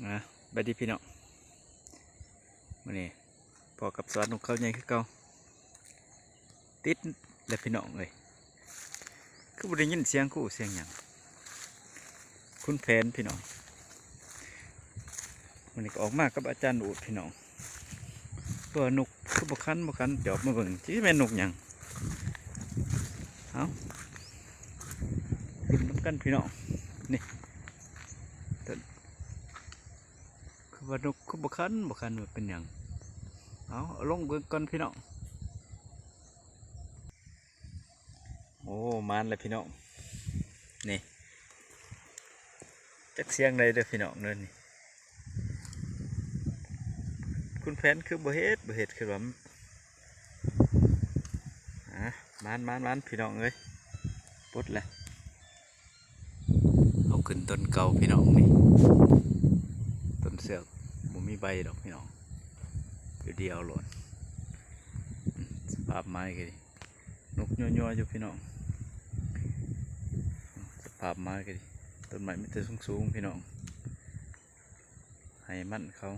นะไปดีพี่น้องวันนี้พอกับสวนนกเขาใหญ่คือเก่าติดเลยพี่น้องเลยคือบ่ได้ยินเสียงกู้เสียงหยังคุณแผนพี่น้องวันนี้ก็ออกมากับอาจารย์อูดพี่น้องตัวนกคือบ่คันจอบมาเบิ่งที่แม่นนกหยังเอาลุ้นน้ำกันพี่น้องนี่คือว่านกคือบ่คันว่าเป็นหยังเอาลงเบิ่งก่อนพี่น้องโอ้มานเลยพี่น้องนี่จักเสียงใดเด้อพี่น้องเด้อนี่คุณแผนคือบ่เฮ็ดคือว่ามานพี่น้องเอ้ยปุ๊ดแหละเอาขึ้นต้นเก่าพี่น้องนี่ต้นเสือกบ่มีใบดอกพี่น้องเดียวหล่นสภาพไม้ก็ดินกยัวอยู่พี่น้องสภาพไม้ก็ดิต้นไม้มีแต่สูงพี่น้องให้มันเขา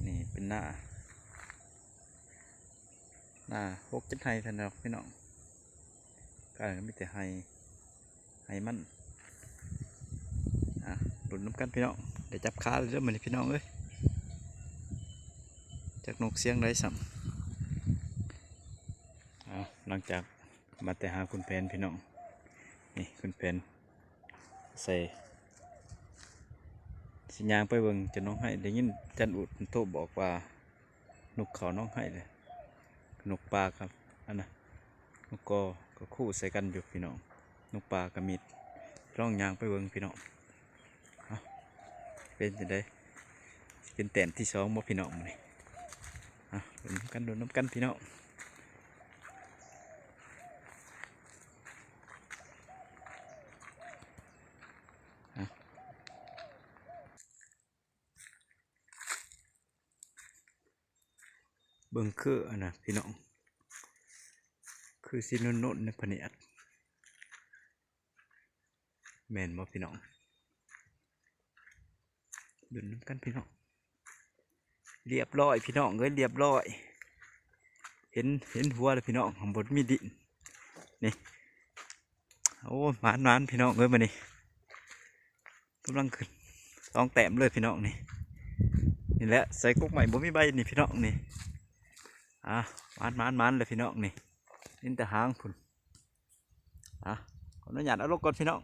นี่เป็นหน้า6-7 ไร่ท่านดอกพี่น้องก็มีแต่ให้มันหลุดน้ำกันพี่น้องเดี๋ยวจับขาเลยเด้อมันพี่น้องเอ้ยจากนกเสียงไรสัมหลังจากมาแต่หาคุณแผนพี่น้องนี่คุณแผนใส่สิญางไปเบิ่งจะน้องให้ได้ยินจันอุดโทรบอกว่านกเขาน้องให้เลยนกปลาครับอันน่ะนกก็คู่ใส่กันอยู่พี่น้องนกปลากระมิดร่องยางไปเบิ่งพี่น้องเป็นจะได้เป็นแต้มที่2บ่พี่น้องนี่โดนน้ำกันพี่น้องเบิ่งคืออันน่ะพี่น้องคือสินนในพะเนียดแม่นบ่พี่น้องดูน้ำกันพี่น้องเรียบร้อยพี่น้องเอ้ยเรียบร้อยเห็นหัวเลยพี่น้องของบนมีดินนี่โอ้หวานพี่น้องเอ้ยมานี่กำลังขึ้น2 แต้มเลยพี่น้องนี่แหละใส่กุ๊กใหม่บ่มีใบนี่พี่น้องนี่หวานเลยพี่น้องนี่นินแต่หางพุ่นขออนุญาตเอาลงก่อนพี่น้อง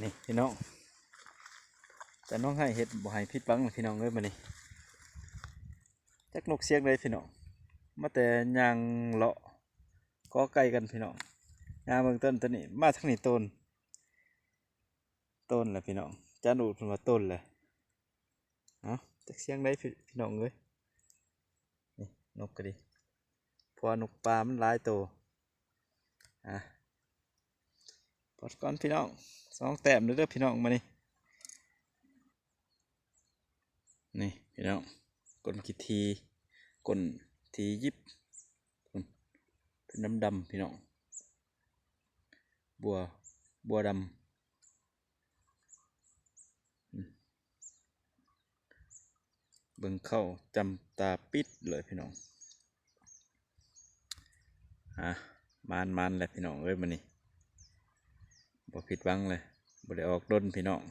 นี่พี่น้องแต่น้องให้เห็ดบ่ให้พิษบังพี่น้องเอ้ยมานี่จักนกเสียงเลยพี่น้องมาแต่ยางเลาะก็ไกลกันพี่น้องยางเมืองต้นนี้มาทั้งนี้ต้นแหละพี่น้องจานอูดเป็นว่าต้นแหละจักเสียงได้พี่น้องเอ้ยนี่นกก็ดีพอนกปลามันหลายตัวปอดก้อนพี่น้อง2 แต้มเด้อพี่น้องมานี่พี่น้องก้นกี่ทีก้นทียิบเป็นดำพี่น้องบัวดำเบิ่งเข้าจำตาปิดเลยพี่น้องมันเลยพี่น้องเอ้ยมันนี่บ่ผิดหวังเลยบ่ได้ออกด้นพี่น้อง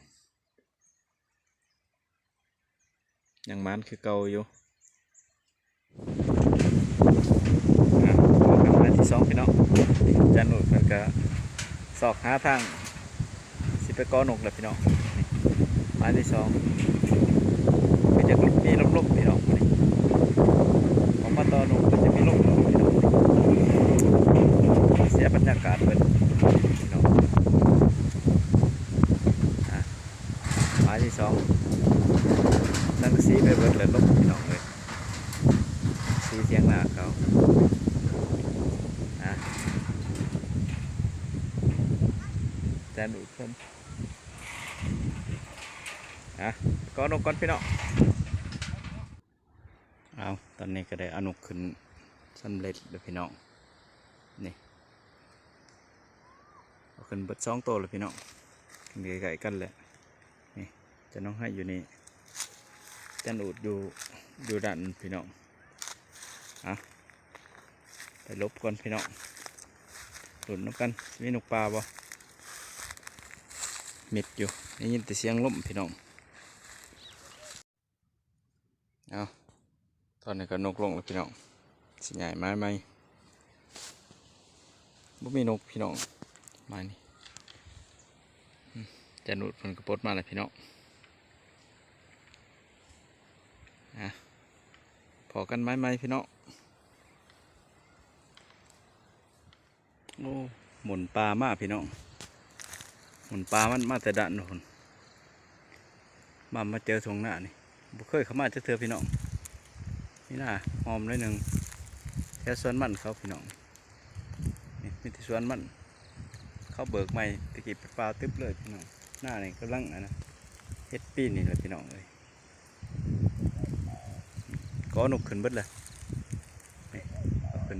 ยังมันคือเก่าอยู่มาที่2พี่น้องจานหนุดมันก็สอกหาทางสิไปก้อนกเลยพี่น้องมาที่2ก็จะมีลมพี่น้องผมมาต่อนกก็จะมีลมพี่น้องเสียบรรยากาศเป็นพี่น้องมาที่2นั่งสีไปเบิดเลยลมพี่น้องเลยสีเสียงหนาเขาแจนดูเพิ่มก้อนนกก้อนพี่น้องตอนนี้ก็ได้เอานกขึ้นสำเร็จเลยพี่น้องนี่เอาขึ้นเบิด2 ตัวเลยพี่น้อง มีไก่กันแหละนี่จะน้องให้อยู่นี่จันอูดอยู่ด้านพี่น้องอ่ะไปลบก่อนพี่น้องหลุดน้ำกันมีนกปลาบ่มิดอยู่ได้ยินแต่เสียงลมพี่น้องเอาตอนนี้ก็นกลงแล้วพี่น้องสิใหญ่ไม้ไหมบ่มีนกพี่น้องมานี่จะนุดผลกระปดมาเลยพี่น้องพอกันไม้ไหมพี่น้องโอ้หมุนปลามากพี่น้องหมุนปลามันมาแต่ด่านโน่นมาเจอทงหน้านี่บุเคยเข้ามาจะเจอพี่น้องนี่น่าหอมเลยหนึ่งแค่สวนมันเขาพี่น้องนี่มีที่สวนมันเขาเบิกใหม่ตะกี้ปลาตึ๊บเลยพี่น้องหน้านี่กำลังนะเฮ็ดปีนี่เลยพี่น้องเลยก็นกขึ้นเบิดเลยนี่เอาขึ้น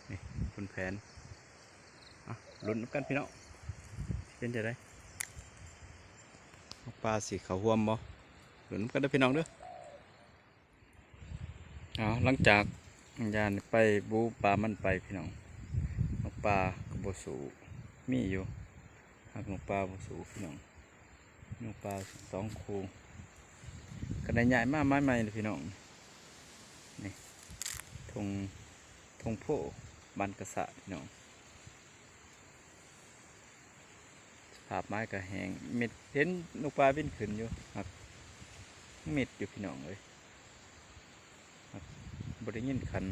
นี่คุณแผนลุ้นกันพี่น้องเป็นจะได้ปลาสีขาวห่วมบ่ลุ้นกันได้พี่น้องเด้อหลังจากยานไปบูปลามันไปพี่น้องนกปลากระโบสูมีอยู่หากนกปลาโบสูพี่น้องนกปลา2 คู่กระไดใหญ่มากไม้ใหม่เลยพี่น้องนี่ทงโพบันกระสะพี่น้องภาพไม้กระแหงเม็ดเห็นนกปลาบินขึ้นอยู่หักเม็ดอยู่พี่น้องเลยบริเงินขัน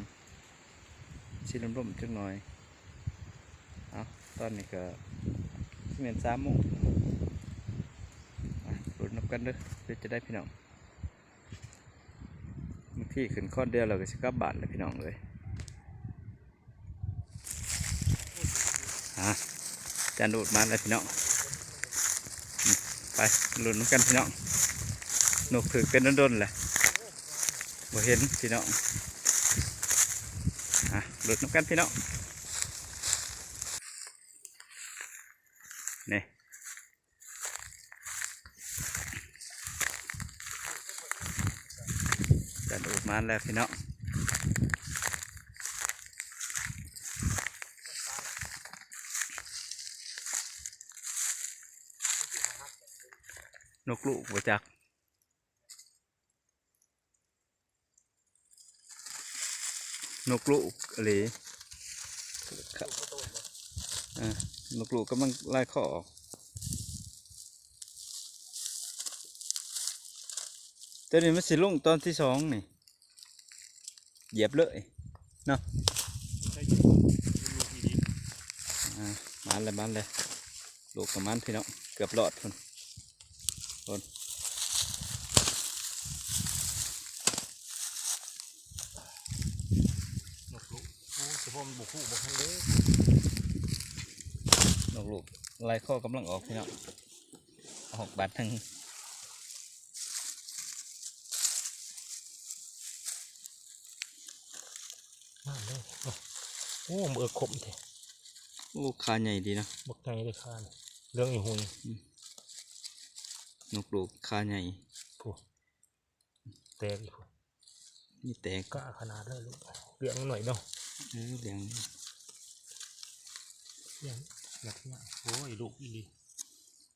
ชิลมๆจังหน่อยตอนนี้ก็เหมือน3 โมงลุ้นนับกันเด้อเพื่อจะได้พี่น้องบางทีขึ้นข้อเดียวเราก็จะกลับบ้านเลยพี่น้องเลยจานดูดมาเลยพี่น้องไปลุ้นนับกันพี่น้องนกถือเป็นด้นๆเลยบ่เห็นพี่น้องหลุดน้ำกันพี่น้องนี่จะดูดมาแล้วพี่น้องนกลูกบ่จักนกลูกอะไรนกลูกกำลังไล่ข้อออกตัวนี้มันสิลงตอนที่2นี่เหยียบเลยเนาะมันเลยลูกกับมันพี่น้องเกือบหลอดคนมันบุกคู่บุกทันเลยนกลูกไล่ข้อกำลังออกพี่น้องออกบาดทั้งมาเลยโอ้เบิกขมเถอะโอ้ขาใหญ่ดีนะบักใหญ่เลยคานเรื่องอีหุ่นนกลูกขาใหญ่ผู้แตกอีกผู้นี่แตกกะขนาดเลยลูกเลี้ยงหน่อยเนาะเลี้ยงหนักเนี่ยโอ้ยลูกอีลี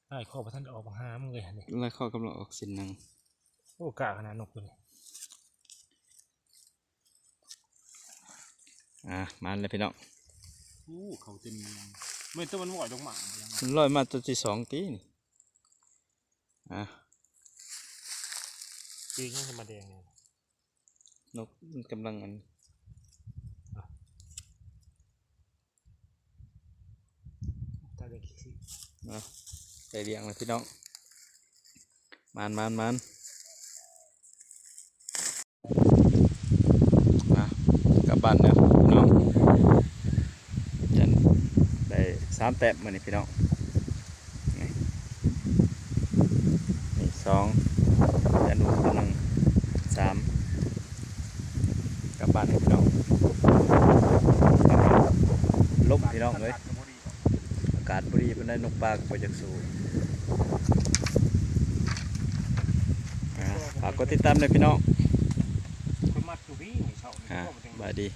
ไล่ข้อประทันออกมาหามเลยเนี่ยไล่ข้อกำลังออกสินนังโอ้กะขนาดนกเลยมาเลยพี่น้องเขาเต็มไม่ต้องมันหวอยลงหมามันลอยมาตัวที่2ตีนี่ตีนี่จะมาแดงเนี่ยนกมันกำลังตาเด็กสิไปเลี้ยงเลยพี่น้องมันกลับบ้านแล้วพี่น้องจันได้3 แต้มมานี่พี่น้องนี่2จันดูตัว1 3กลับบ้านเลยพี่น้องลบพี่น้องเลย ากาศบุรีเป็นได้นกปลาก็ไปจากสูงฝากกดติดตามเลยพี่น้อง คนมัดอยู่พี่ไม่เช่า บายดี